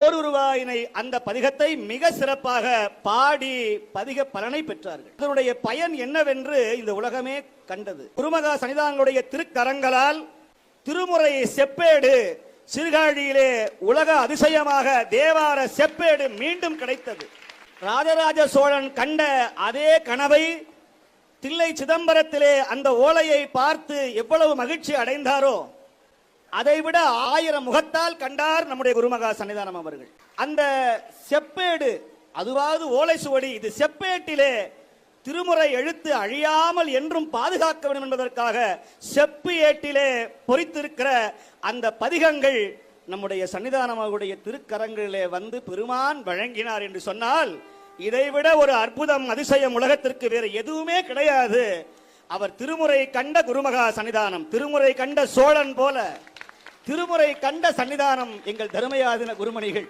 ஒரு ரூபாயினை அந்த பதிகத்தை மிக சிறப்பாக பாடி பதிக பலனை பெற்றார்கள். அதனுடைய பயன் என்னவென்று இந்த உலகமே கண்டது. குருமகா சன்னிதானங்களுடைய திருக்கரங்களால் திருமுறை செப்பேடு சீர்காழியிலே உலக அதிசயமாக தேவார செப்பேடு மீண்டும் கிடைத்தது. ராஜராஜ சோழன் கண்ட அதே கனவை தில்லை சிதம்பரத்திலே அந்த ஓலையை பார்த்து எவ்வளவு மகிழ்ச்சி அடைந்தாரோ அதைவிட 1000 முகத்தால் கண்டார் நம்முடைய குருமகா சன்னிதானம் அவர்கள். அந்த செப்பேடு, அதுவாவது ஓலை சுவடி, இது செப்பேட்டிலே திருமுறை எழுத்து அழியாமல் என்றும் பாதுகாக்க வேண்டும் என்பதற்காக செப்பு ஏட்டிலே பொறித்திருக்கிற அந்த பதிகங்கள் நம்முடைய சன்னிதானமாவுடைய திருக்கரங்களிலே வந்து பெருமான் வழங்கினார் என்று சொன்னால் இதைவிட ஒரு அற்புதம் அதிசயம் உலகத்திற்கு வேறு எதுவுமே கிடையாது. அவர் திருமுறை கண்ட குருமகா சன்னிதானம், திருமுறை கண்ட சோழன் போல திருமுறை கண்ட சன்னிதானம் எங்கள் தருமயாதின குருமணிகள்.